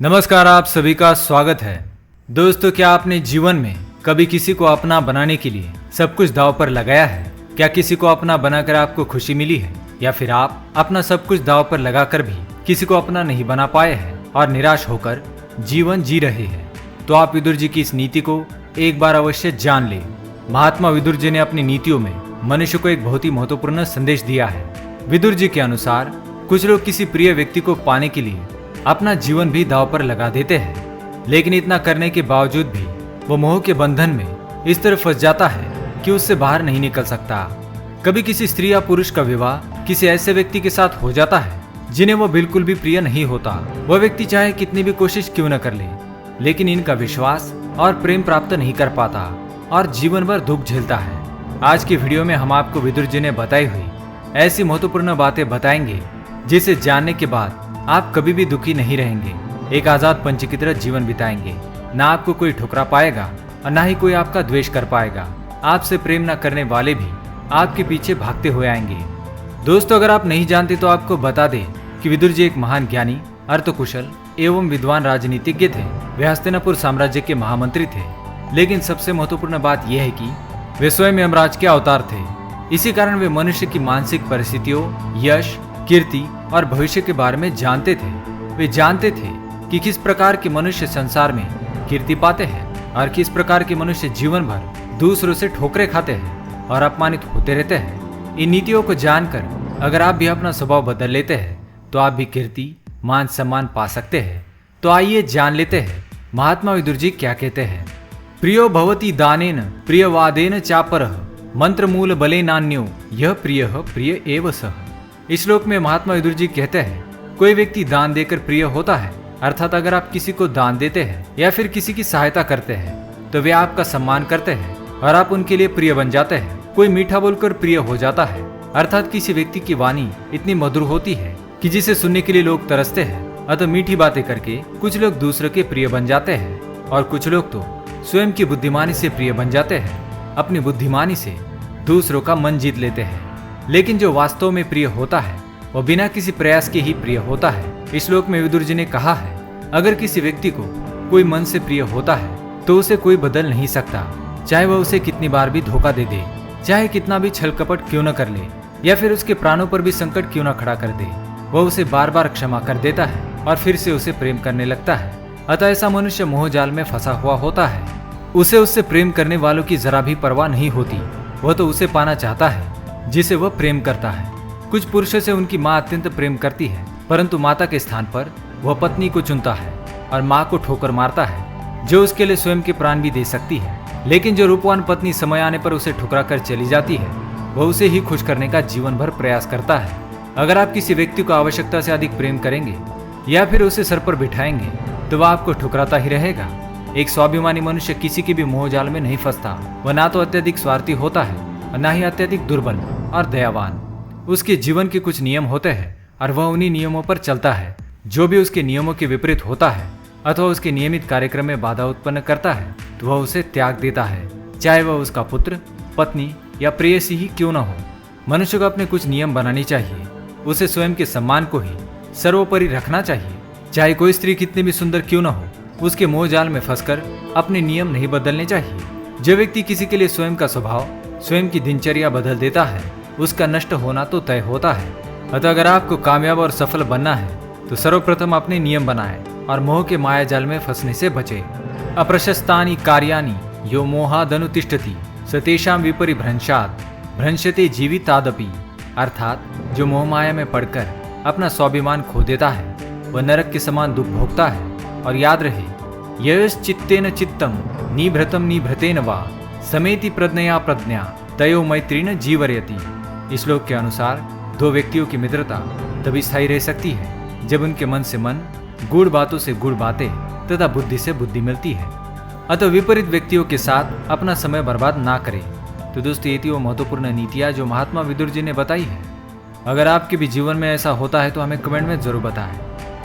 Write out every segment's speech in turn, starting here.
नमस्कार, आप सभी का स्वागत है। दोस्तों, क्या आपने जीवन में कभी किसी को अपना बनाने के लिए सब कुछ दांव पर लगाया है? क्या किसी को अपना बनाकर आपको खुशी मिली है, या फिर आप अपना सब कुछ दांव पर लगाकर भी किसी को अपना नहीं बना पाए हैं और निराश होकर जीवन जी रहे हैं? तो आप विदुर जी की इस नीति को एक बार अवश्य जान ले। महात्मा विदुर जी ने अपनी नीतियों में मनुष्य को एक बहुत ही महत्वपूर्ण संदेश दिया है। विदुर जी के अनुसार कुछ लोग किसी प्रिय व्यक्ति को पाने के लिए अपना जीवन भी दांव पर लगा देते हैं, लेकिन इतना करने के बावजूद भी वो मोह के बंधन में इस तरह फंस जाता है कि उससे बाहर नहीं निकल सकता। कभी किसी स्त्री या पुरुष का विवाह किसी ऐसे व्यक्ति के साथ हो जाता है जिन्हें वो बिल्कुल भी प्रिय नहीं होता। वह व्यक्ति चाहे कितनी भी कोशिश क्यों न कर ले, लेकिन इनका विश्वास और प्रेम प्राप्त नहीं कर पाता और जीवन भर दुख झेलता है। आज की वीडियो में हम आपको विदुर जी ने बताई हुई ऐसी महत्वपूर्ण बातें बताएंगे जिसे जानने के बाद आप कभी भी दुखी नहीं रहेंगे। एक आजाद पंछी की तरह जीवन बिताएंगे। ना आपको कोई ठुकरा पाएगा और ना ही कोई आपका द्वेष कर पाएगा। आपसे प्रेम न करने वाले भी आपके पीछे भागते हुए आएंगे। दोस्तों, अगर आप नहीं जानते तो आपको बता दें कि विदुर जी एक महान ज्ञानी, अर्थकुशल एवं विद्वान राजनीतिज्ञ थे। वे हस्तिनापुर साम्राज्य के महामंत्री थे। लेकिन सबसे महत्वपूर्ण बात यह है कि वे स्वयं यमराज के अवतार थे। इसी कारण वे मनुष्य की मानसिक परिस्थितियों, यश, कीर्ति और भविष्य के बारे में जानते थे। वे जानते थे कि किस प्रकार के मनुष्य संसार में कीर्ति पाते हैं और किस प्रकार के मनुष्य जीवन भर दूसरों से ठोकरें खाते हैं और अपमानित होते रहते हैं। इन नीतियों को जानकर अगर आप भी अपना स्वभाव बदल लेते हैं तो आप भी कीर्ति, मान सम्मान पा सकते हैं। तो आइए जान लेते हैं महात्मा विदुर जी क्या कहते हैं। प्रियो भवति दानेन प्रियवादेन चापरः मंत्र मूल बले नान्यो यह प्रिय एव सः। इस श्लोक में महात्मा विदुर जी कहते हैं, कोई व्यक्ति दान देकर प्रिय होता है। अर्थात अगर आप किसी को दान देते हैं या फिर किसी की सहायता करते हैं तो वे आपका सम्मान करते हैं और आप उनके लिए प्रिय बन जाते हैं। कोई मीठा बोलकर प्रिय हो जाता है, अर्थात किसी व्यक्ति की वाणी इतनी मधुर होती है कि जिसे सुनने के लिए लोग तरसते हैं। अतः मीठी बातें करके कुछ लोग दूसरों के प्रिय बन जाते हैं और कुछ लोग तो स्वयं की बुद्धिमानी से प्रिय बन जाते हैं। अपनी बुद्धिमानी से दूसरों का मन जीत लेते हैं। लेकिन जो वास्तव में प्रिय होता है वह बिना किसी प्रयास के ही प्रिय होता है। इस श्लोक में विदुर जी ने कहा है, अगर किसी व्यक्ति को कोई मन से प्रिय होता है तो उसे कोई बदल नहीं सकता। चाहे वह उसे कितनी बार भी धोखा दे दे, चाहे कितना भी छल कपट क्यों न कर ले, या फिर उसके प्राणों पर भी संकट क्यों न खड़ा कर दे, वह उसे बार बार क्षमा कर देता है और फिर से उसे प्रेम करने लगता है। अतः ऐसा मनुष्य मोहजाल में फंसा हुआ होता है। उसे उससे प्रेम करने वालों की जरा भी परवाह नहीं होती। वह तो उसे पाना चाहता है जिसे वह प्रेम करता है। कुछ पुरुषों से उनकी माँ अत्यंत प्रेम करती है, परंतु माता के स्थान पर वह पत्नी को चुनता है और माँ को ठोकर मारता है, जो उसके लिए स्वयं के प्राण भी दे सकती है। लेकिन जो रूपवान पत्नी समय आने पर उसे ठुकरा कर चली जाती है, वह उसे ही खुश करने का जीवन भर प्रयास करता है। अगर आप किसी व्यक्ति को आवश्यकता से अधिक प्रेम करेंगे या फिर उसे सर पर बिठाएंगे तो वह आपको ठुकराता ही रहेगा। एक स्वाभिमानी मनुष्य किसी के भी मोहजाल में नहीं फंसता। वह ना तो अत्यधिक स्वार्थी होता है और ना ही अत्यधिक दुर्बल और दयावान। उसके जीवन के कुछ नियम होते हैं और वह उन्हीं नियमों पर चलता है। जो भी उसके नियमों के विपरीत होता है अथवा उसके नियमित कार्यक्रम में बाधा उत्पन्न करता है तो वह उसे त्याग देता है, चाहे वह उसका पुत्र, पत्नी या प्रेयसी ही क्यों न हो। मनुष्य को अपने कुछ नियम बनाने चाहिए। उसे स्वयं के सम्मान को ही सर्वोपरि रखना चाहिए। चाहे कोई स्त्री कितनी भी सुंदर क्यों न हो, उसके मोहजाल में फंसकर अपने नियम नहीं बदलने चाहिए। जो व्यक्ति किसी के लिए स्वयं का स्वभाव, स्वयं की दिनचर्या बदल देता है, उसका नष्ट होना तो तय होता है। अतः अगर आपको कामयाब और सफल बनना है तो सर्वप्रथम अपने नियम बनाएं और मोह के माया जाल में फंसने से बचे। अप्रशस्तानि कार्याणि यो मोहादनुतिष्ठति सतेषां विपरिभ्रंशात् भ्रंशते जीवितादपि। अर्थात जो मोह माया में पड़कर अपना स्वाभिमान खो देता है वह नरक के समान दुख भोगता है। और याद रहे, यश्चित्तेन चित्तम निभृतम निभृतेन वा समेति प्रज्ञया प्रज्ञा तयो मैत्रीन जीवयति। इस श्लोक के अनुसार दो व्यक्तियों की मित्रता तभी स्थायी रह सकती है जब उनके मन से मन, गूढ़ बातों से गूढ़ बातें तथा बुद्धि से बुद्धि मिलती है। अतः विपरीत व्यक्तियों के साथ अपना समय बर्बाद ना करें। तो दोस्तों, ये थी वो महत्वपूर्ण नीतियाँ जो महात्मा विदुर जी ने बताई है। अगर आपके भी जीवन में ऐसा होता है तो हमें कमेंट में जरूर बताएं।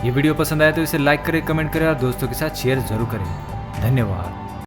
ये वीडियो पसंद आए तो इसे लाइक करें, कमेंट करें और दोस्तों के साथ शेयर जरूर करें। धन्यवाद।